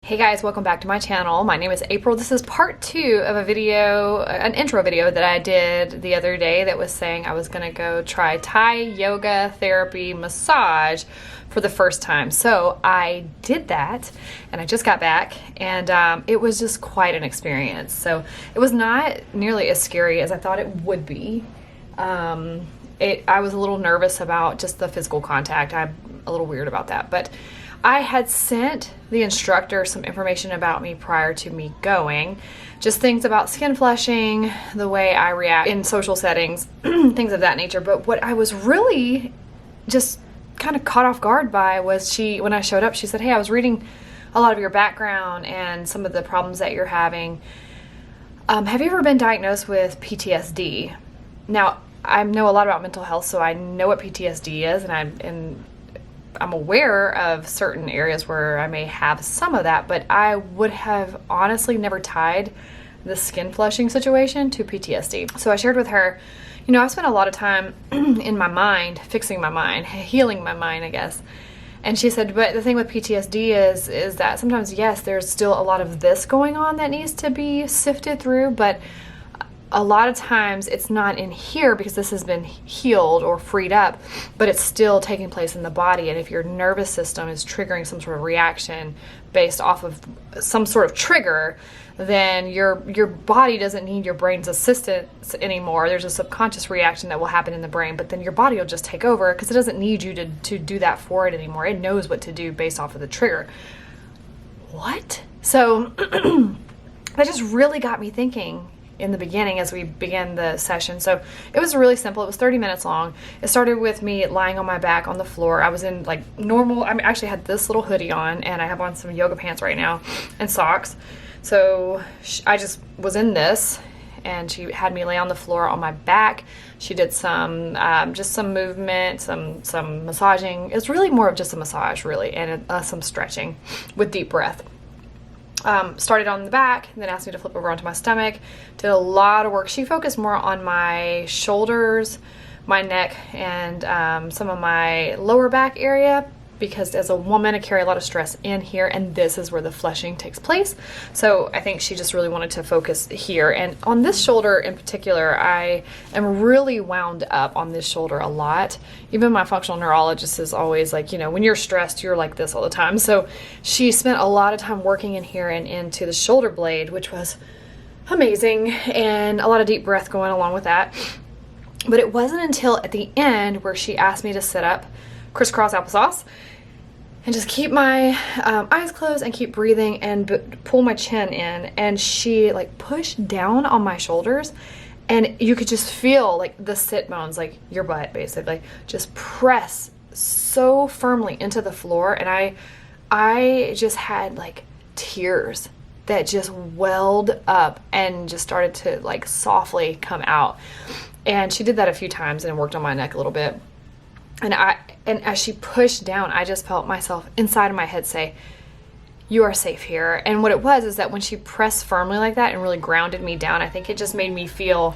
Hey guys, welcome back to my channel. My name is April. This is part 2 of a video, an intro video that I did the other day that was saying I was gonna go try Thai yoga therapy massage for the first time. So I did that and I just got back and it was just quite an experience. So it was not nearly as scary as I thought it would be. I was a little nervous about just the physical contact. I'm a little weird about that, but I had sent the instructor some information about me prior to me going, just things about skin flushing, the way I react in social settings, things of that nature. But what I was really just kind of caught off guard by was when I showed up, she said, "Hey, I was reading a lot of your background and some of the problems that you're having. Have you ever been diagnosed with PTSD?" Now, I know a lot about mental health, so I know what PTSD is, and I'm aware of certain areas where I may have some of that, but I would have honestly never tied the skin flushing situation to PTSD. So I shared with her, you know, I've spent a lot of time in my mind, fixing my mind, healing my mind, I guess. And she said, but the thing with PTSD is that sometimes, yes, there's still a lot of this going on that needs to be sifted through, but a lot of times it's not in here because this has been healed or freed up, but it's still taking place in the body. And if your nervous system is triggering some sort of reaction based off of some sort of trigger, then your body doesn't need your brain's assistance anymore. There's a subconscious reaction that will happen in the brain, but then your body will just take over because it doesn't need you to do that for it anymore. It knows what to do based off of the trigger. What? So that just really got me thinking in the beginning as we began the session. So it was really simple. It was 30 minutes long. It started with me lying on my back on the floor. I was in like normal, I actually had this little hoodie on and I have on some yoga pants right now and socks. So I just was in this and she had me lay on the floor on my back. She did some, just some movement, some massaging. It's really more of just a massage really, and some stretching with deep breath. Started on the back and then asked me to flip over onto my stomach. Did a lot of work. She focused more on my shoulders, my neck, and some of my lower back area because as a woman I carry a lot of stress in here and this is where the flushing takes place. So I think she just really wanted to focus here. And on this shoulder in particular, I am really wound up on this shoulder a lot. Even my functional neurologist is always like, you know, when you're stressed, you're like this all the time. So she spent a lot of time working in here and into the shoulder blade, which was amazing, and a lot of deep breath going along with that. But it wasn't until at the end where she asked me to sit up crisscross applesauce and just keep my eyes closed and keep breathing and pull my chin in, and she like pushed down on my shoulders and you could just feel like the sit bones, like your butt basically, just press so firmly into the floor. And I just had like tears that just welled up and just started to like softly come out. And she did that a few times and worked on my neck a little bit. And as she pushed down, I just felt myself inside of my head say, "You are safe here." And what it was is that when she pressed firmly like that and really grounded me down, I think it just made me feel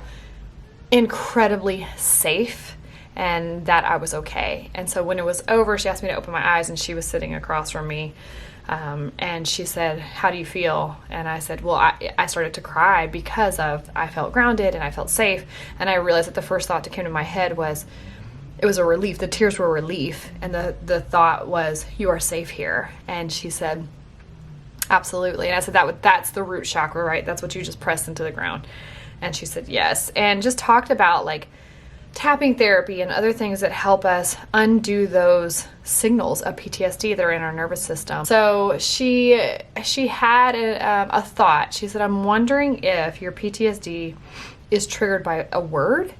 incredibly safe and that I was okay. And so when it was over, she asked me to open my eyes and she was sitting across from me. And she said, "How do you feel?" And I said, well, I started to cry because I felt grounded and I felt safe. And I realized that the first thought that came to my head was, it was a relief. The tears were a relief. And the thought was, "You are safe here." And she said, "Absolutely." And I said, that's the root chakra, right? That's what you just pressed into the ground. And she said, "Yes." And just talked about like tapping therapy and other things that help us undo those signals of PTSD that are in our nervous system. So she had a thought. She said, "I'm wondering if your PTSD is triggered by a word,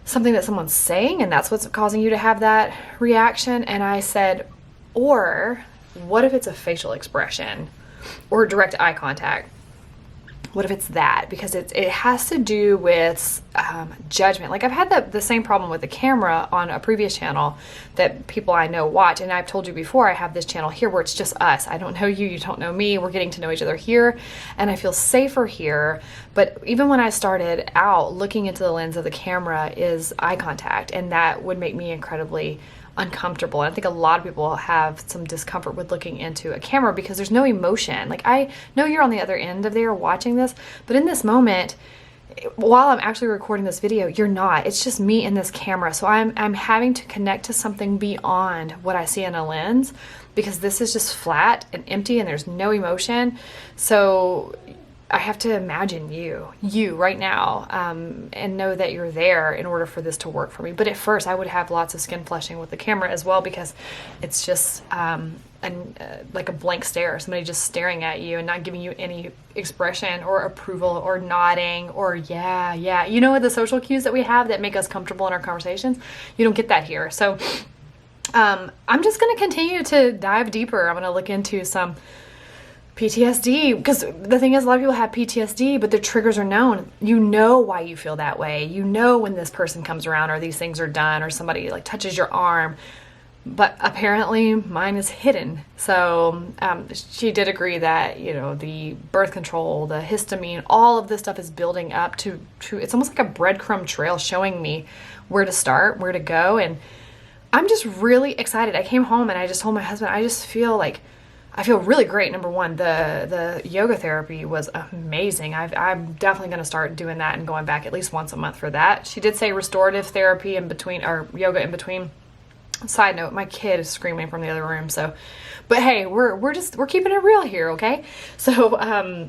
something that someone's saying, and that's what's causing you to have that reaction." And I said, or what if it's a facial expression or direct eye contact? What if it's that? Because it has to do with judgment. Like I've had the same problem with the camera on a previous channel that people I know watch. And I've told you before, I have this channel here where it's just us. I don't know you, you don't know me. We're getting to know each other here. And I feel safer here. But even when I started out, looking into the lens of the camera is eye contact. And that would make me incredibly uncomfortable. And I think a lot of people have some discomfort with looking into a camera because there's no emotion. Like, I know you're on the other end of there watching this, but in this moment, while I'm actually recording this video, you're not. It's just me and this camera. So I'm having to connect to something beyond what I see in a lens, because this is just flat and empty and there's no emotion. So I have to imagine you right now, and know that you're there in order for this to work for me. But at first I would have lots of skin flushing with the camera as well, because it's just like a blank stare, somebody just staring at you and not giving you any expression or approval or nodding or yeah. You know, the social cues that we have that make us comfortable in our conversations, you don't get that here. So I'm just going to continue to dive deeper. I'm going to look into some PTSD, because the thing is, a lot of people have PTSD, but their triggers are known. You know why you feel that way. You know when this person comes around or these things are done or somebody like touches your arm. But apparently mine is hidden. So she did agree that, you know, the birth control, the histamine, all of this stuff is building up to it's almost like a breadcrumb trail showing me where to start, where to go. And I'm just really excited. I came home and I just told my husband, I feel really great. Number one, the yoga therapy was amazing. I'm definitely going to start doing that and going back at least once a month for that. She did say restorative therapy in between, or yoga in between. Side note, my kid is screaming from the other room. So, but hey, we're keeping it real here, okay? So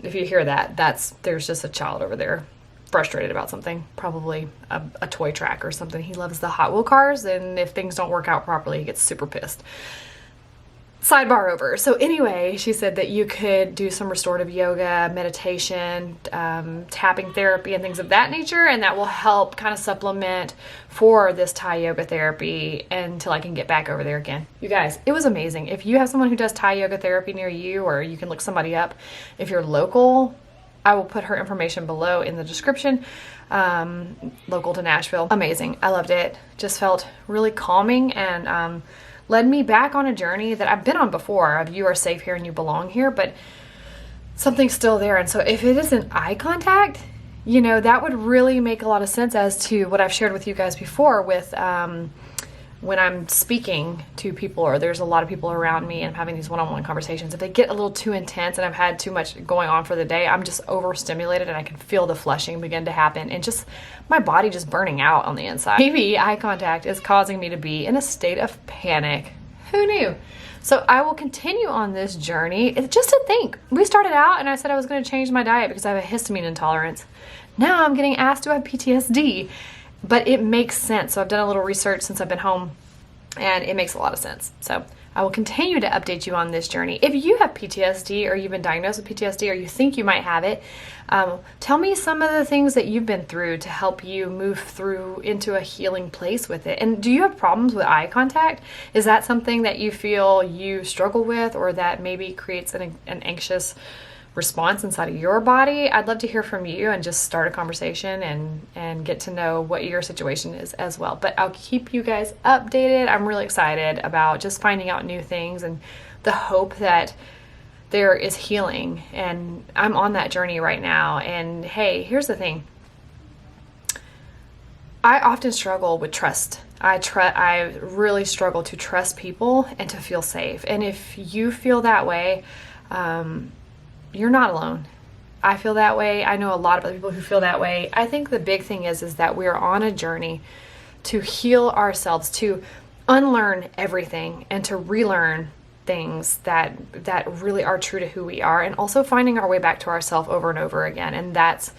if you hear that, there's just a child over there frustrated about something, probably a toy track or something. He loves the Hot Wheel cars, and if things don't work out properly, he gets super pissed. Sidebar over. So anyway, she said that you could do some restorative yoga, meditation, tapping therapy, and things of that nature, and that will help kind of supplement for this Thai yoga therapy until I can get back over there again. You guys, it was amazing. If you have someone who does Thai yoga therapy near you, or you can look somebody up, if you're local, I will put her information below in the description. Local to Nashville. Amazing. I loved it. Just felt really calming and led me back on a journey that I've been on before of you are safe here and you belong here, but something's still there. And so if it isn't eye contact, you know, that would really make a lot of sense as to what I've shared with you guys before with when I'm speaking to people, or there's a lot of people around me and I'm having these one-on-one conversations. If they get a little too intense and I've had too much going on for the day, I'm just overstimulated and I can feel the flushing begin to happen and just my body just burning out on the inside. Maybe eye contact is causing me to be in a state of panic. Who knew? So I will continue on this journey. It's just to think, we started out and I said I was going to change my diet because I have a histamine intolerance. Now I'm getting asked to have PTSD. But it makes sense. So I've done a little research since I've been home, and it makes a lot of sense. So I will continue to update you on this journey. If you have PTSD, or you've been diagnosed with PTSD, or you think you might have it, tell me some of the things that you've been through to help you move through into a healing place with it. And do you have problems with eye contact? Is that something that you feel you struggle with, or that maybe creates an anxious response inside of your body? I'd love to hear from you and just start a conversation and get to know what your situation is as well. But I'll keep you guys updated. I'm really excited about just finding out new things and the hope that there is healing, and I'm on that journey right now. And hey, here's the thing. I often struggle with trust. I really struggle to trust people and to feel safe. And if you feel that way, you're not alone. I feel that way. I know a lot of other people who feel that way. I think the big thing is that we are on a journey to heal ourselves, to unlearn everything and to relearn things that really are true to who we are, and also finding our way back to ourselves over and over again. And that's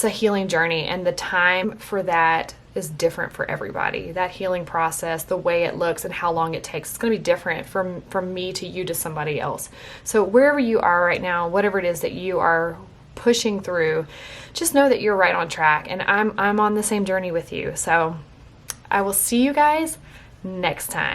a healing journey, and the time for that is different for everybody. That healing process, the way it looks and how long it takes, it's going to be different from me to you to somebody else. So wherever you are right now, whatever it is that you are pushing through, just know that you're right on track, and I'm on the same journey with you. So I will see you guys next time.